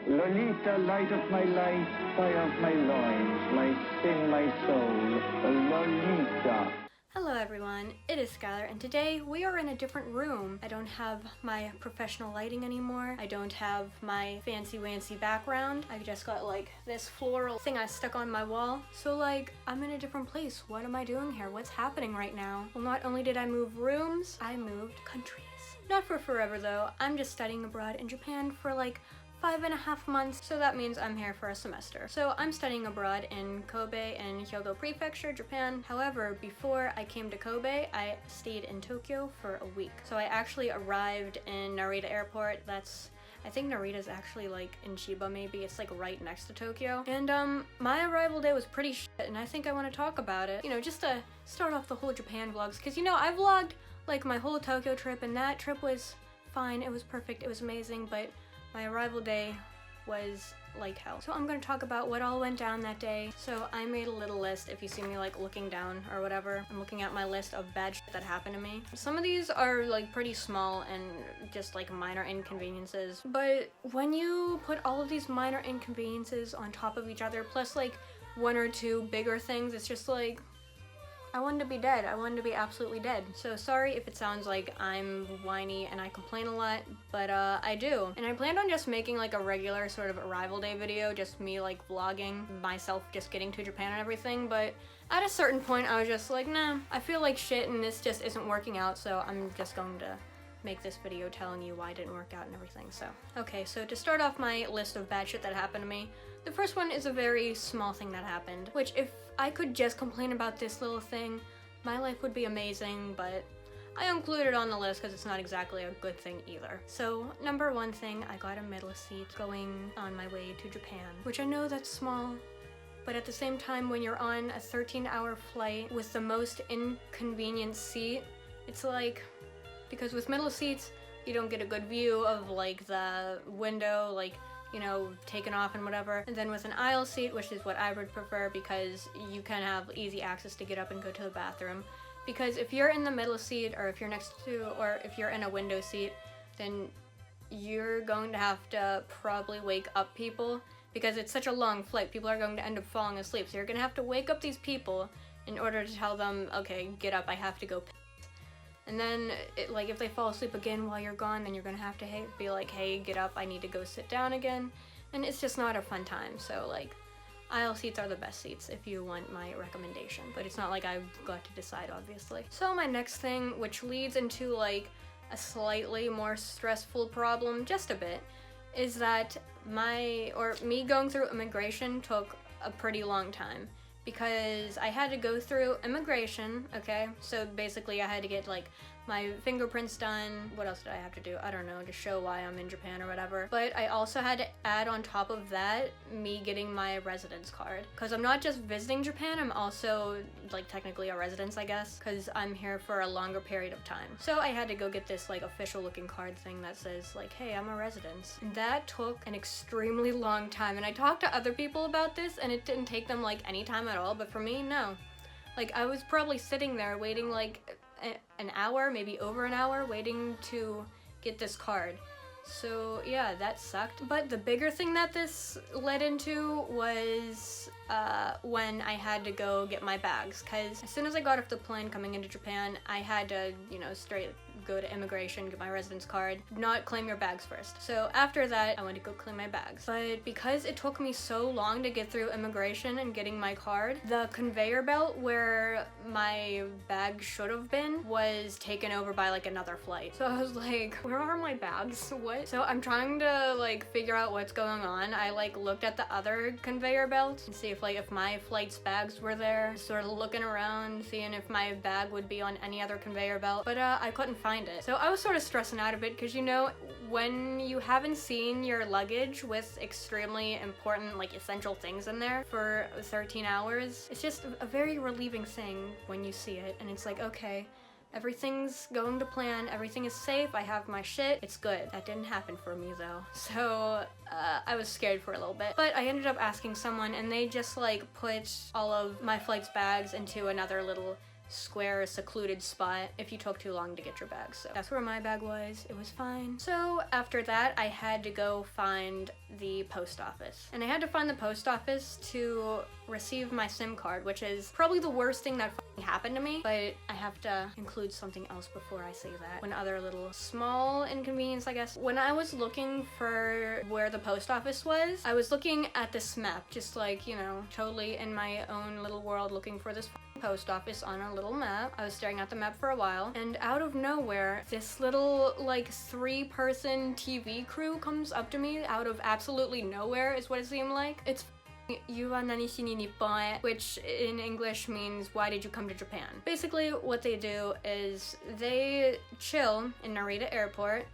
Lolita, light of my life, fire of my loins, my sin, my soul, Lolita. Hello everyone, it is Skylar, and today we are in a different room. I don't have my professional lighting anymore. I don't have my fancy-wancy background. I've just got like this floral thing I stuck on my wall. So like, I'm in a different place. What am I doing here? What's happening right now? Well, not only did I move rooms, I moved countries. Not for forever though. I'm just studying abroad in Japan for like 5.5 months, so that means I'm here for a semester. So I'm studying abroad in Kobe in Hyogo Prefecture, Japan. However, before I came to Kobe, I stayed in Tokyo for a week. So I actually arrived in Narita Airport. I think Narita's actually like in Chiba maybe. It's like right next to Tokyo. And my arrival day was pretty shit, and I think I want to talk about it. You know, just to start off the whole Japan vlogs, because you know, I vlogged like my whole Tokyo trip, and that trip was fine. It was perfect. It was amazing, but my arrival day was like hell. So I'm gonna talk about what all went down that day. So I made a little list. If you see me like looking down or whatever, I'm looking at my list of bad shit that happened to me. Some of these are like pretty small and just like minor inconveniences. But when you put all of these minor inconveniences on top of each other, plus like one or two bigger things, it's just like, I wanted to be dead. I wanted to be absolutely dead. So sorry if it sounds like I'm whiny and I complain a lot, but I do. And I planned on just making like a regular sort of arrival day video, just me like vlogging myself just getting to Japan and everything, but at a certain point I was just like, nah, I feel like shit and this just isn't working out, so I'm just going to make this video telling you why it didn't work out and everything. So okay, so to start off my list of bad shit that happened to me, the first one is a very small thing that happened, which if I could just complain about this little thing, my life would be amazing, but I included it on the list because it's not exactly a good thing either. So number one thing, I got a middle seat going on my way to Japan, which I know that's small, but at the same time, when you're on a 13-hour flight with the most inconvenient seat, it's like, because with middle seats, you don't get a good view of like the window, like, you know, taken off and whatever. And then with an aisle seat, which is what I would prefer because you can have easy access to get up and go to the bathroom. Because if you're in the middle seat, or if you're next to, or if you're in a window seat, then you're going to have to probably wake up people because it's such a long flight. People are going to end up falling asleep. So you're gonna have to wake up these people in order to tell them, okay, get up, I have to go piss. And then, like, if they fall asleep again while you're gone, then you're gonna have to be like, hey, get up, I need to go sit down again. And it's just not a fun time. So, like, aisle seats are the best seats if you want my recommendation. But it's not like I've got to decide, obviously. So my next thing, which leads into, like, a slightly more stressful problem, just a bit, is that me going through immigration took a pretty long time. Because I had to go through immigration, okay? So basically I had to get like my fingerprints done. What else did I have to do? I don't know, to show why I'm in Japan or whatever. But I also had to add on top of that, me getting my residence card. Because I'm not just visiting Japan, I'm also like technically a resident, I guess, because I'm here for a longer period of time. So I had to go get this like official looking card thing that says like, hey, I'm a resident. And that took an extremely long time. And I talked to other people about this and it didn't take them like any time at all, but for me, no. Like I was probably sitting there waiting like an hour, maybe over an hour, waiting to get this card. So yeah, that sucked. But the bigger thing that this led into was when I had to go get my bags, because as soon as I got off the plane coming into Japan, I had to, you know, straight go to immigration, get my residence card, not claim your bags first. So after that, I went to go claim my bags. But because it took me so long to get through immigration and getting my card, the conveyor belt where my bag should have been was taken over by like another flight. So I was like, where are my bags? What? So I'm trying to like figure out what's going on. I like looked at the other conveyor belt and see if my flight's bags were there, sort of looking around, seeing if my bag would be on any other conveyor belt, but I couldn't find it. So I was sort of stressing out a bit because, you know, when you haven't seen your luggage with extremely important, like, essential things in there for 13 hours, it's just a very relieving thing when you see it, and it's like, okay, everything's going to plan, everything is safe, I have my shit, it's good. That didn't happen for me though. So I was scared for a little bit. But I ended up asking someone and they just like put all of my flight's bags into another little square, secluded spot if you took too long to get your bag. So that's where my bag was. It was fine. So after that, I had to go find the post office. And I had to find the post office to receive my SIM card, which is probably the worst thing that happened to me, but I have to include something else before I say that. One other little small inconvenience, I guess. When I was looking for where the post office was, I was looking at this map, just like, you know, totally in my own little world looking for this post office on a little map. I was staring at the map for a while, and out of nowhere, this little, like, 3-person TV crew comes up to me out of absolutely nowhere, is what it seemed like. It's "You wa nani shi ni Nippon e?" which in English means, why did you come to Japan? Basically, what they do is they chill in Narita Airport,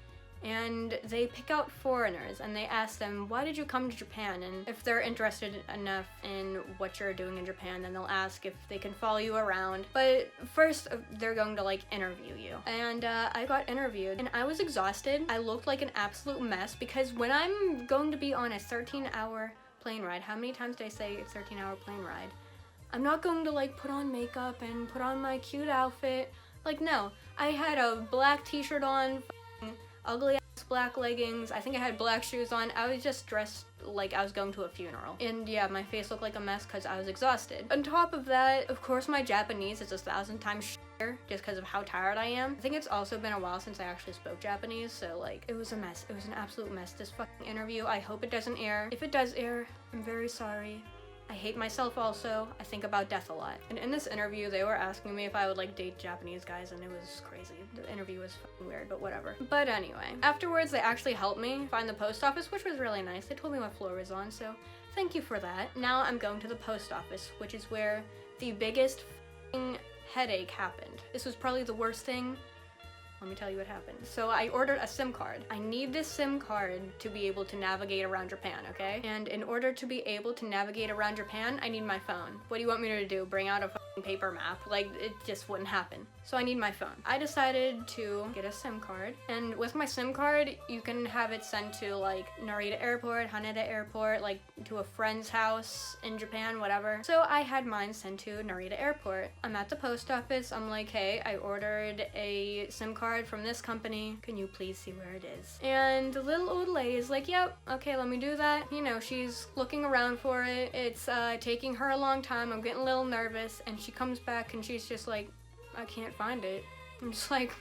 and they pick out foreigners and they ask them, why did you come to Japan? And if they're interested enough in what you're doing in Japan, then they'll ask if they can follow you around. But first, they're going to, like, interview you. And I got interviewed, and I was exhausted. I looked like an absolute mess, because when I'm going to be on a 13-hour plane ride, how many times did I say a 13-hour plane ride? I'm not going to, like, put on makeup and put on my cute outfit. Like, no. I had a black t-shirt on, ugly ass black leggings. I think I had black shoes on. I was just dressed like I was going to a funeral. And yeah, my face looked like a mess because I was exhausted. On top of that, of course, my Japanese is 1,000 times shitter just because of how tired I am. I think it's also been a while since I actually spoke Japanese, so like, it was a mess. It was an absolute mess, this fucking interview. I hope it doesn't air. If it does air, I'm very sorry. I hate myself also. I think about death a lot. And in this interview, they were asking me if I would, like, date Japanese guys, and it was crazy. The interview was fucking weird, but whatever. But anyway, afterwards, they actually helped me find the post office, which was really nice. They told me what floor it was on, so thank you for that. Now I'm going to the post office, which is where the biggest fucking headache happened. This was probably the worst thing. Let me tell you what happened. So I ordered a SIM card. I need this SIM card to be able to navigate around Japan, okay? And in order to be able to navigate around Japan, I need my phone. What do you want me to do? Bring out a fucking paper map? Like, it just wouldn't happen. So I need my phone. I decided to get a SIM card, and with my SIM card, you can have it sent to, like, Narita Airport, Haneda Airport, like, to a friend's house in Japan, whatever. So I had mine sent to Narita Airport. I'm at the post office. I'm like, hey, I ordered a SIM card from this company. Can you please see where it is? And the little old lady is like, yep, okay, let me do that. You know, she's looking around for it. It's taking her a long time. I'm getting a little nervous, and she comes back and she's just like, I can't find it. I'm just like,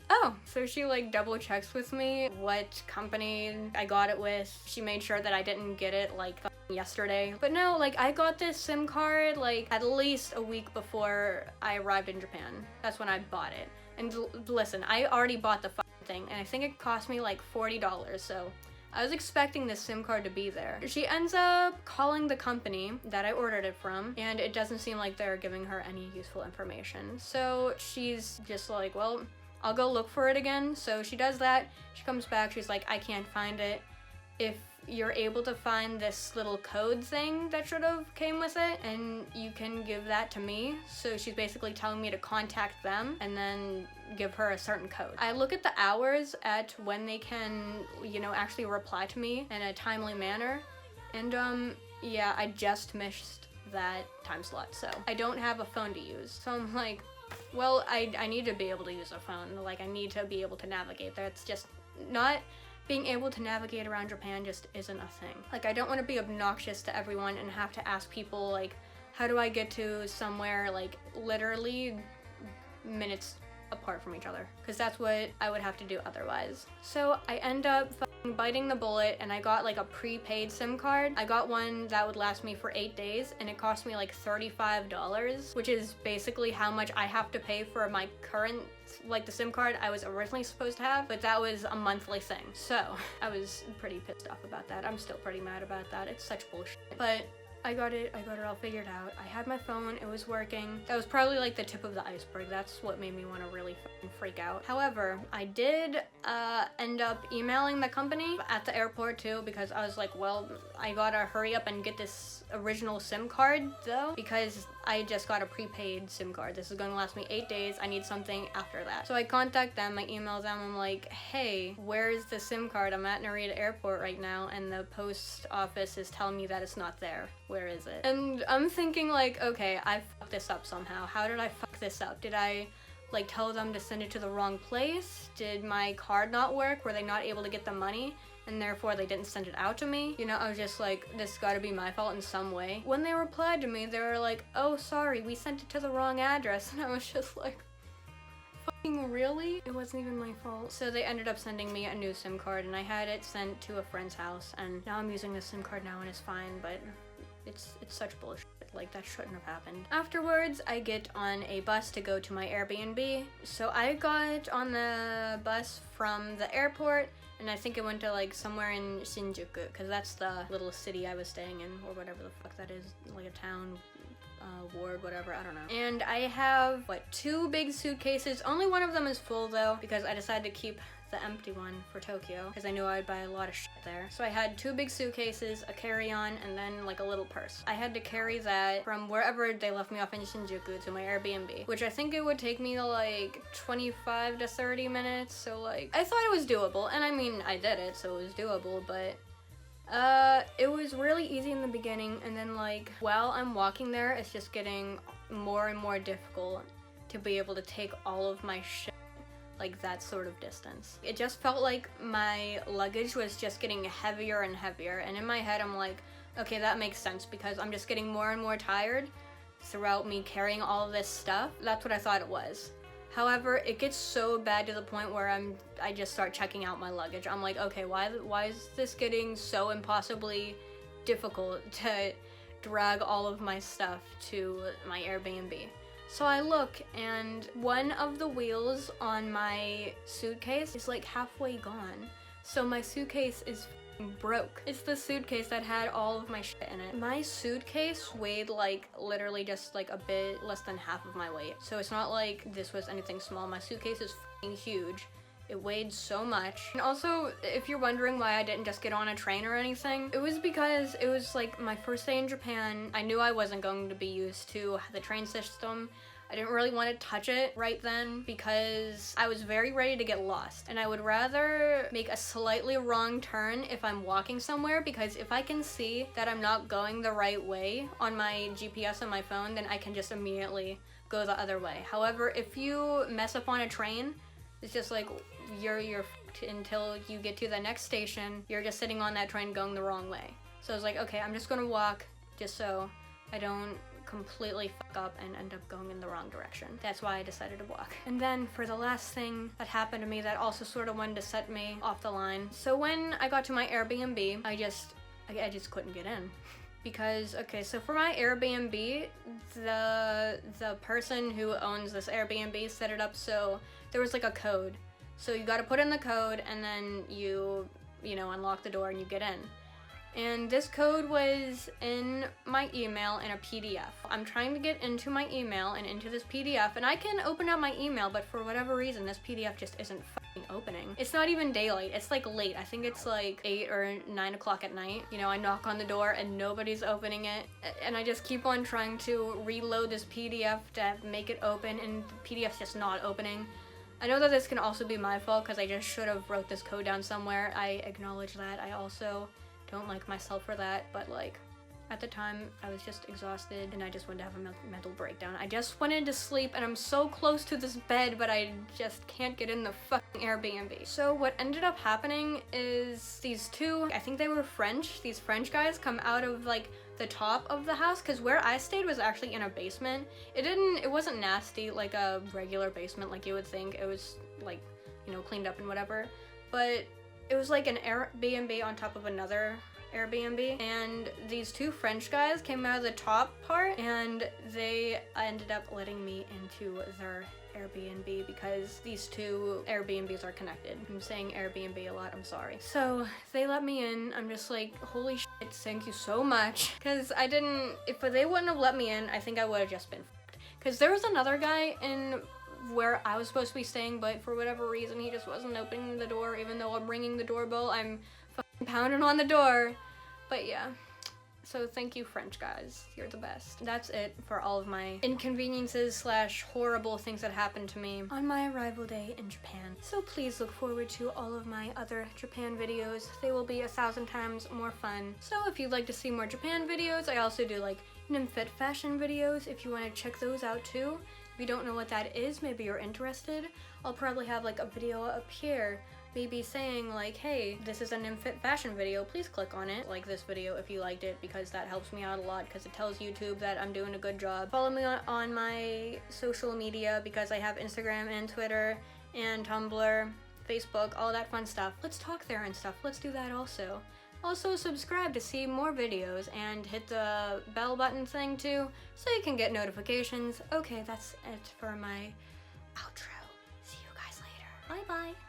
oh. So she, like, double checks with me what company I got it with. She made sure that I didn't get it, like, yesterday. But no, like, I got this SIM card, like, at least a week before I arrived in Japan. That's when I bought it. And listen, I already bought the thing, and I think it cost me like $40, so I was expecting this SIM card to be there. She ends up calling the company that I ordered it from, and it doesn't seem like they're giving her any useful information. So she's just like, well, I'll go look for it again. So she does that. She comes back, she's like, I can't find it. If you're able to find this little code thing that should have came with it, and you can give that to me. So she's basically telling me to contact them and then give her a certain code. I look at the hours at when they can, you know, actually reply to me in a timely manner, and yeah, I just missed that time slot, so I don't have a phone to use. So I'm like, well, I need to be able to use a phone. Like, I need to be able to navigate there. It's just not being able to navigate around Japan just isn't a thing. Like, I don't want to be obnoxious to everyone and have to ask people, like, how do I get to somewhere, like, literally minutes apart from each other, because that's what I would have to do otherwise. So I end up biting the bullet, and I got like a prepaid SIM card. I got one that would last me for 8 days, and it cost me like $35, which is basically how much I have to pay for my current, like, the SIM card I was originally supposed to have, but that was a monthly thing. So I was pretty pissed off about that. I'm still pretty mad about that. It's such bullshit. But I got it all figured out. I had my phone, it was working. That was probably like the tip of the iceberg. That's what made me want to really freak out. However, I did end up emailing the company at the airport too, because I was like, well, I gotta hurry up and get this original SIM card though, because I just got a prepaid SIM card. This is going to last me 8 days. I need something after that. So I contact them, I email them, I'm like, hey, where's the SIM card? I'm at Narita Airport right now, and the post office is telling me that it's not there. Where is it? And I'm thinking like, okay, I fucked this up somehow. How did I fuck this up? Did I like tell them to send it to the wrong place? Did my card not work? Were they not able to get the money and therefore they didn't send it out to me? You know, I was just like, this gotta be my fault in some way. When they replied to me, they were like, oh, sorry, we sent it to the wrong address. And I was just like, fucking really? It wasn't even my fault. So they ended up sending me a new SIM card and I had it sent to a friend's house, and now I'm using the SIM card now and it's fine, but it's such bullshit. Like, that shouldn't have happened. Afterwards, I get on a bus to go to my Airbnb. So I got on the bus from the airport, and I think it went to like somewhere in Shinjuku, because that's the little city I was staying in, or whatever the fuck that is, like a town, ward, whatever, I don't know. And I have, what, 2 big suitcases. Only one of them is full though, because I decided to keep the empty one for Tokyo, because I knew I'd buy a lot of shit there. So I had 2 big suitcases, a carry-on, and then like a little purse. I had to carry that from wherever they left me off in Shinjuku to my Airbnb, which I think it would take me like 25 to 30 minutes. So like, I thought it was doable, and I mean, I did it, so it was doable, but it was really easy in the beginning, and then like, while I'm walking there, it's just getting more and more difficult to be able to take all of my shit like that sort of distance. It just felt like my luggage was just getting heavier and heavier, and in my head I'm like, okay, that makes sense because I'm just getting more and more tired throughout me carrying all of this stuff. That's what I thought it was. However, it gets so bad to the point where I just start checking out my luggage. I'm like, okay, why is this getting so impossibly difficult to drag all of my stuff to my Airbnb? So I look, and one of the wheels on my suitcase is like halfway gone. So my suitcase is broke. It's the suitcase that had all of my shit in it. My suitcase weighed like literally just like a bit less than half of my weight. So it's not like this was anything small. My suitcase is huge. It weighed so much. And also, if you're wondering why I didn't just get on a train or anything, it was because it was like my first day in Japan. I knew I wasn't going to be used to the train system. I didn't really want to touch it right then because I was very ready to get lost. And I would rather make a slightly wrong turn if I'm walking somewhere, because if I can see that I'm not going the right way on my GPS on my phone, then I can just immediately go the other way. However, if you mess up on a train, it's just like you're f***ed until you get to the next station. You're just sitting on that train going the wrong way. So I was like, okay, I'm just gonna walk just so I don't completely fuck up and end up going in the wrong direction. That's why I decided to walk. And then for the last thing that happened to me that also sort of wanted to set me off the line. So when I got to my Airbnb, I just couldn't get in. Because, okay, so for my Airbnb, the person who owns this Airbnb set it up so there was like a code. So you gotta put in the code and then you know, unlock the door and you get in. And this code was in my email in a PDF. I'm trying to get into my email and into this PDF, and I can open up my email, but for whatever reason, this PDF just isn't fucking opening. It's not even daylight, it's like late. I think it's like 8 or 9 o'clock at night. You know, I knock on the door and nobody's opening it, and I just keep on trying to reload this PDF to make it open, and the PDF's just not opening. I know that this can also be my fault because I just should have wrote this code down somewhere. I acknowledge that. I also don't like myself for that, but like at the time I was just exhausted and I just wanted to have a mental breakdown. I just wanted to sleep, and I'm so close to this bed, but I just can't get in the fucking Airbnb. So what ended up happening is these two, I think they were French, these French guys come out of like the top of the house, because where I stayed was actually in a basement. It wasn't nasty like a regular basement like you would think. It was like, you know, cleaned up and whatever, but it was like an Airbnb on top of another Airbnb, and these two French guys came out of the top part and they ended up letting me into their Airbnb because these two Airbnbs are connected. I'm saying Airbnb a lot, I'm sorry. So they let me in. I'm just like, holy shit, thank you so much. Because if they wouldn't have let me in, I think I would have just been fucked. Because there was another guy in where I was supposed to be staying, but for whatever reason he just wasn't opening the door. Even though I'm ringing the doorbell, I'm fucking pounding on the door. But yeah, so thank you, French guys, you're the best. That's it for all of my inconveniences / horrible things that happened to me on my arrival day in Japan. So please look forward to all of my other Japan videos. They will be 1,000 times more fun. So if you'd like to see more Japan videos, I also do like nymphet fashion videos if you want to check those out too. If you don't know what that is, maybe you're interested, I'll probably have like a video up here, maybe saying like, hey, this is an infant fashion video, please click on it. Like this video if you liked it, because that helps me out a lot, because it tells YouTube that I'm doing a good job. Follow me on my social media, because I have Instagram and Twitter and Tumblr, Facebook, all that fun stuff. Let's talk there and stuff. Let's do that also. Also subscribe to see more videos, and hit the bell button thing too, so you can get notifications. Okay, that's it for my outro. See you guys later. Bye bye.